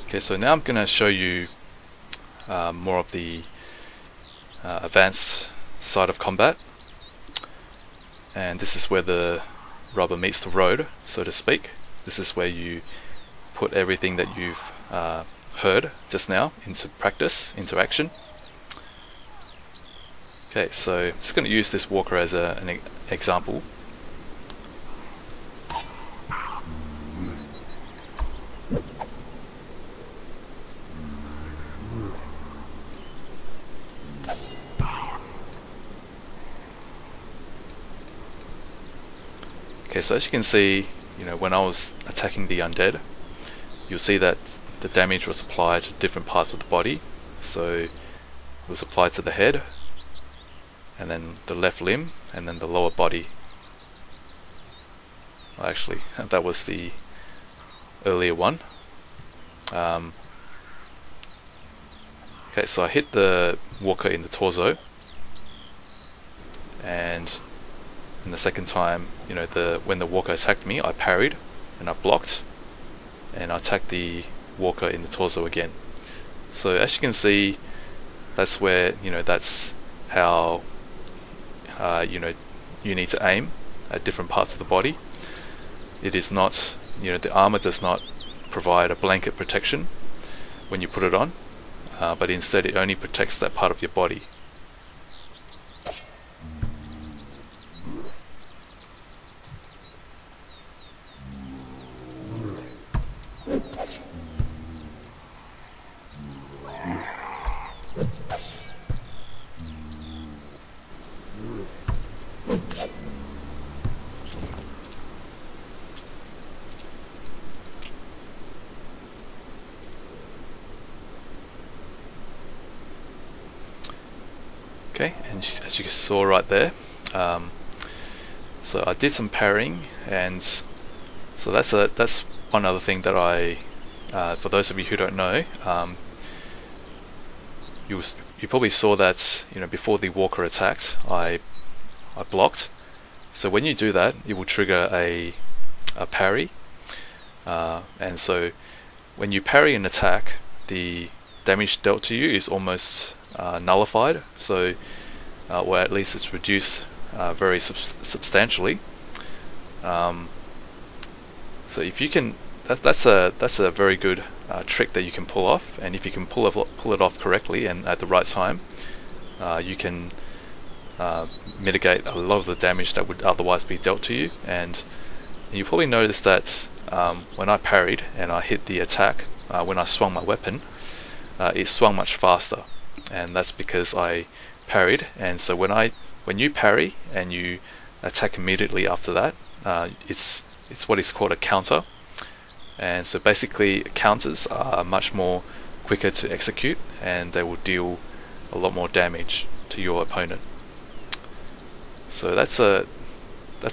Okay, so now I'm going to show you more of the advanced side of combat, and this is where the rubber meets the road, so to speak. This is where you put everything that you've heard just now into practice, into action. Okay, so I'm just going to use this walker as an example. Okay, so as you can see, when I was attacking the undead, you'll see that the damage was applied to different parts of the body. So it was applied to the head, and then the left limb, and then the lower body. Well, actually, that was the earlier one. Okay, so I hit the walker in the torso, and the second time, when the walker attacked me, I parried and I blocked, and I attacked the walker in the torso again. So as you can see, that's where that's how you need to aim at different parts of the body. It is not, the armor does not provide a blanket protection when you put it on, but instead it only protects that part of your body. Okay, and as you saw right there, so I did some parrying, and so that's one other thing that I, for those of you who don't know, you probably saw that before the walker attacked, I blocked. So when you do that, it will trigger a parry, and so when you parry an attack, the damage dealt to you is almost nullified, so or at least it's reduced very substantially. So if you can, that's a very good trick that you can pull off, and if you can pull it off correctly and at the right time, you can mitigate a lot of the damage that would otherwise be dealt to you. And you probably noticed that when I parried and I hit the attack, when I swung my weapon, it swung much faster, and that's because I parried. And so when you parry and you attack immediately after that, it's what is called a counter. And so basically counters are much more quicker to execute, and they will deal a lot more damage to your opponent. So that's a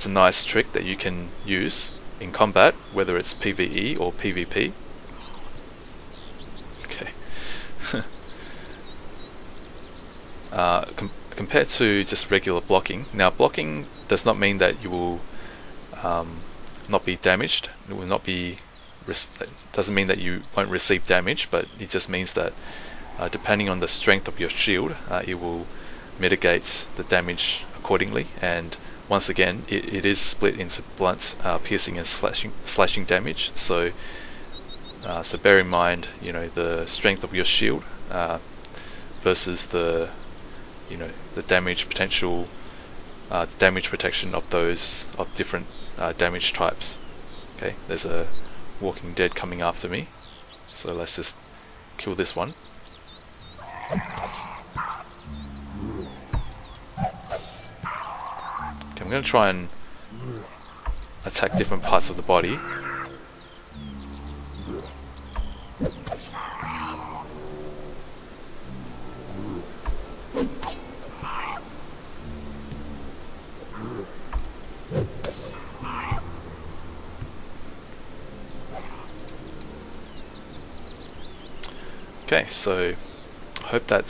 nice trick that you can use in combat, whether it's PvE or PvP. Okay. Compared to just regular blocking. Now, blocking does not mean that you will not be damaged. It will not be. Doesn't mean that you won't receive damage, but it just means that depending on the strength of your shield, it will mitigate the damage accordingly. And once again, it is split into blunt, piercing, and slashing damage. So bear in mind, the strength of your shield versus the damage potential, the damage protection of different damage types. Okay, there's a Walking Dead coming after me, so let's just kill this one. Okay, I'm going to try and attack different parts of the body. Okay, so I hope that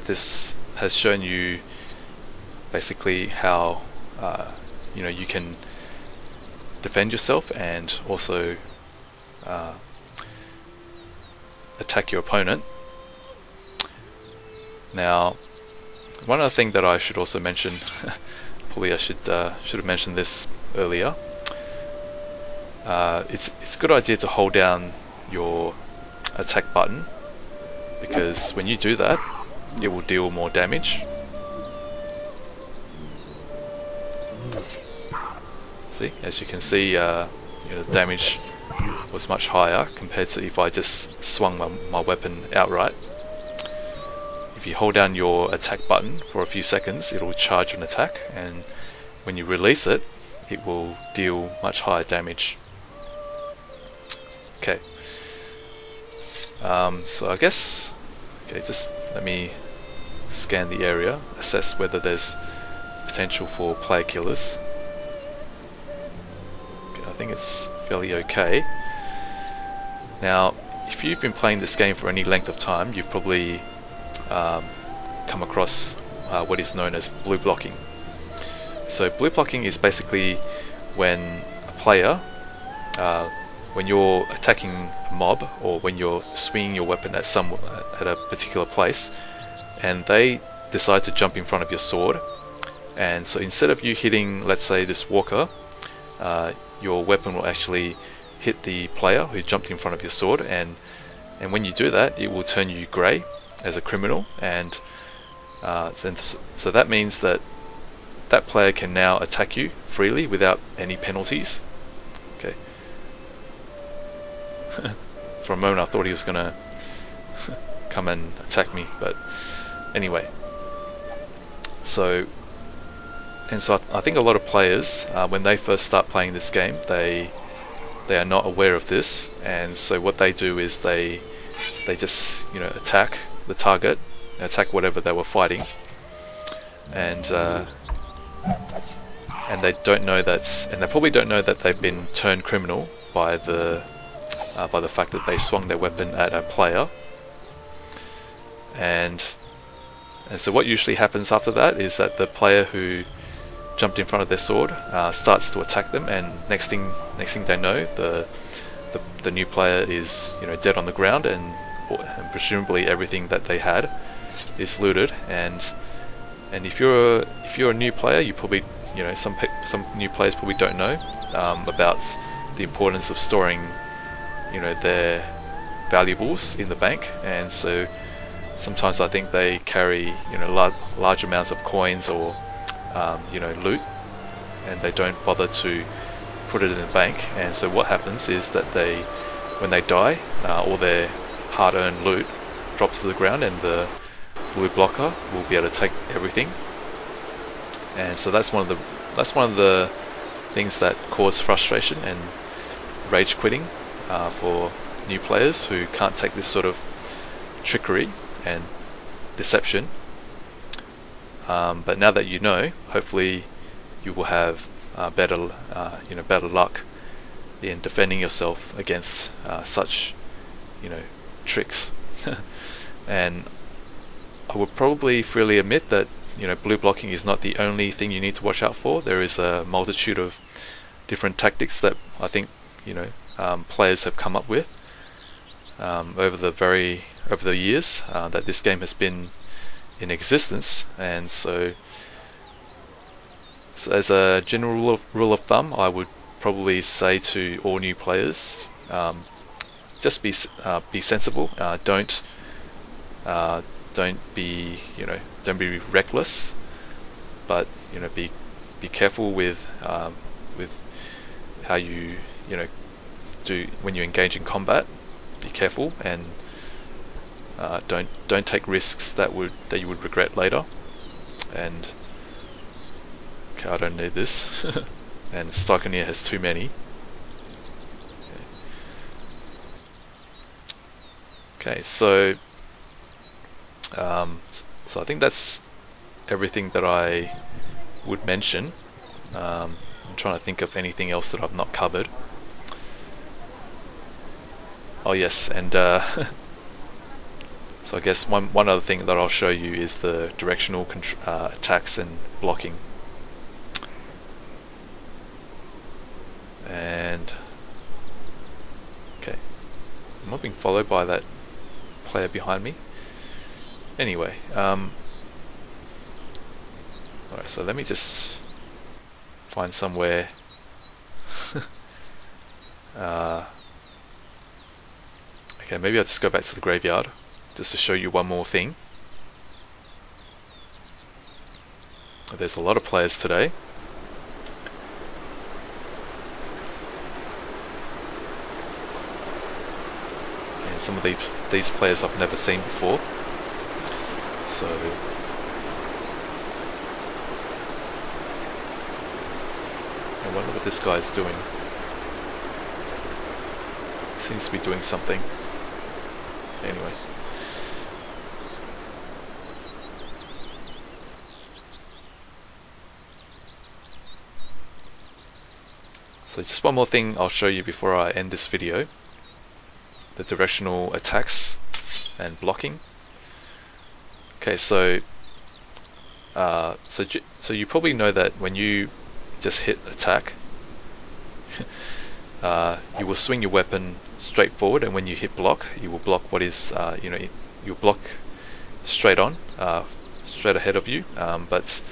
this has shown you basically how you can defend yourself, and also attack your opponent. Now, one other thing that I should also mention, probably I should have mentioned this earlier. It's a good idea to hold down your attack button, because when you do that, it will deal more damage. See, as you can see, the damage was much higher compared to if I just swung my weapon outright. If you hold down your attack button for a few seconds, it will charge an attack, and when you release it, it will deal much higher damage. Okay. So I guess, just let me scan the area, assess whether there's potential for player killers. Okay, I think it's fairly okay. Now, if you've been playing this game for any length of time, you've probably come across what is known as blue blocking. So blue blocking is basically when a player, when you're attacking a mob, or when you're swinging your weapon at a particular place, and they decide to jump in front of your sword, and so instead of you hitting, let's say, this walker, your weapon will actually hit the player who jumped in front of your sword, and when you do that, it will turn you grey as a criminal, and so that means that that player can now attack you freely without any penalties. Okay. For a moment I thought he was gonna come and attack me, but anyway. So I think a lot of players, when they first start playing this game, they are not aware of this, and so what they do is they just attack the target, attack whatever they were fighting, and they don't know that, and they probably don't know that they've been turned criminal by the fact that they swung their weapon at a player. And so what usually happens after that is that the player who jumped in front of their sword starts to attack them, and next thing they know, the new player is dead on the ground, and presumably everything that they had is looted. And if you're a new player, you probably some new players probably don't know about the importance of storing their valuables in the bank, and so sometimes I think they carry large amounts of coins or loot, and they don't bother to put it in the bank. And so what happens is that when they die, all their hard-earned loot drops to the ground, and the blue blocker will be able to take everything. And so that's one of the things that cause frustration and rage quitting for new players who can't take this sort of trickery and deception. But now that you know, hopefully you will have better luck in defending yourself against such tricks. And I would probably freely admit that blue blocking is not the only thing you need to watch out for. There is a multitude of different tactics that I think players have come up with over the years that this game has been in existence. And so as a general rule of thumb, I would probably say to all new players, just be sensible. Don't be reckless, but be careful with how you do when you engage in combat. Be careful, and don't take risks that you would regret later. And okay, I don't need this. And Stalkerneer has too many. Okay, so I think that's everything that I would mention. I'm trying to think of anything else that I've not covered. Oh yes, and so I guess one other thing that I'll show you is the directional attacks and blocking. And okay, I'm not being followed by that player behind me. Anyway, alright, so let me just find somewhere. Okay, maybe I'll just go back to the graveyard just to show you one more thing. There's a lot of players today. And some of these players I've never seen before. So I wonder what this guy's doing. Seems to be doing something. Anyway. So just one more thing I'll show you before I end this video. The directional attacks and blocking. Okay, so so you probably know that when you just hit attack, you will swing your weapon straight forward, and when you hit block, you will block what is you'll block straight on, straight ahead of you. But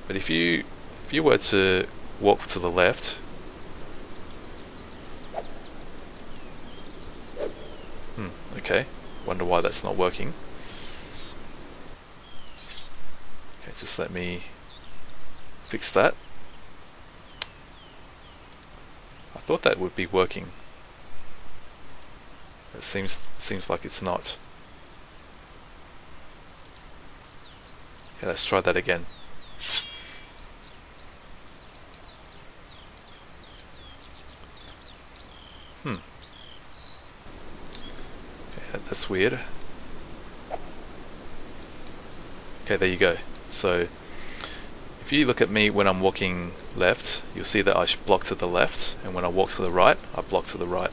if you were to walk to the left, okay, wonder why that's not working. Okay, just let me fix that. I thought that would be working. It seems like it's not. Okay, let's try that again. Okay, that's weird. Okay, there you go. So if you look at me when I'm walking left, you'll see that I block to the left, and when I walk to the right, I block to the right.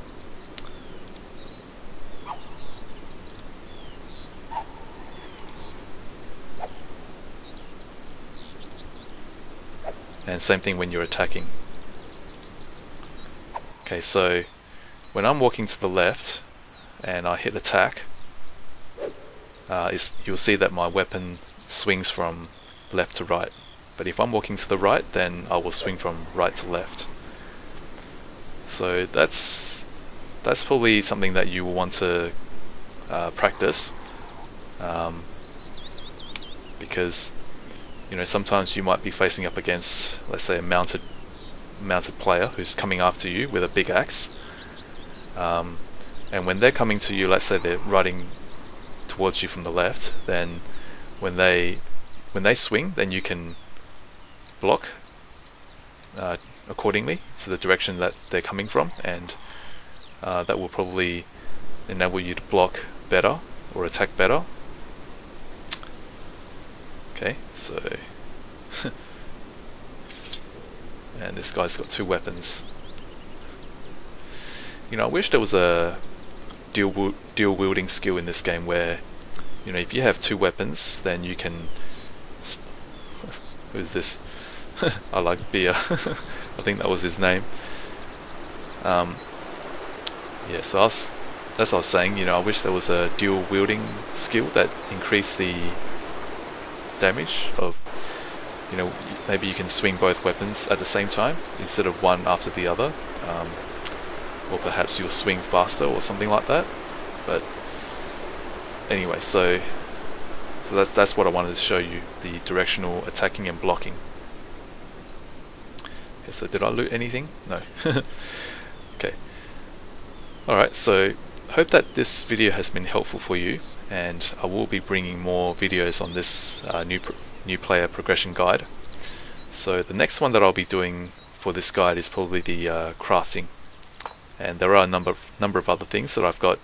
And same thing when you're attacking. Okay, so when I'm walking to the left and I hit attack, you'll see that my weapon swings from left to right. But if I'm walking to the right, then I will swing from right to left. So that's probably something that you will want to practice, because sometimes you might be facing up against, let's say, a mounted player who's coming after you with a big axe, and when they're coming to you, let's say they're riding towards you from the left, then when they swing, then you can block accordingly to the direction that they're coming from, and that will probably enable you to block better or attack better. Okay, so and this guy's got two weapons. I wish there was a dual wielding skill in this game where, if you have two weapons, then you can. Who's this? I like beer. I think that was his name. Yeah, so that's what I was saying. I wish there was a dual wielding skill that increased the damage of, maybe you can swing both weapons at the same time instead of one after the other, or perhaps you'll swing faster or something like that. But anyway, so that's what I wanted to show you, the directional attacking and blocking. Okay, so did I loot anything? No. Okay. Alright, so hope that this video has been helpful for you, and I will be bringing more videos on this new player progression guide. So the next one that I'll be doing for this guide is probably the crafting, and there are a number of other things that I've got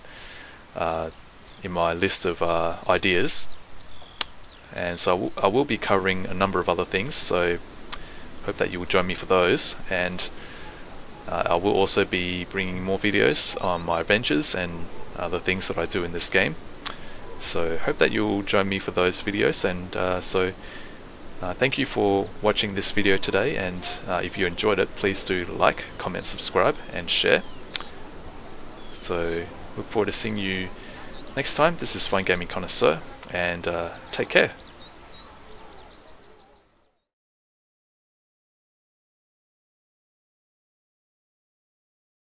in my list of ideas, and so I will be covering a number of other things, so hope that you will join me for those. And I will also be bringing more videos on my adventures and the things that I do in this game. So hope that you'll join me for those videos, and thank you for watching this video today, and if you enjoyed it, please do like, comment, subscribe and share. So look forward to seeing you next time, this is Fine Gaming Connoisseur, and take care.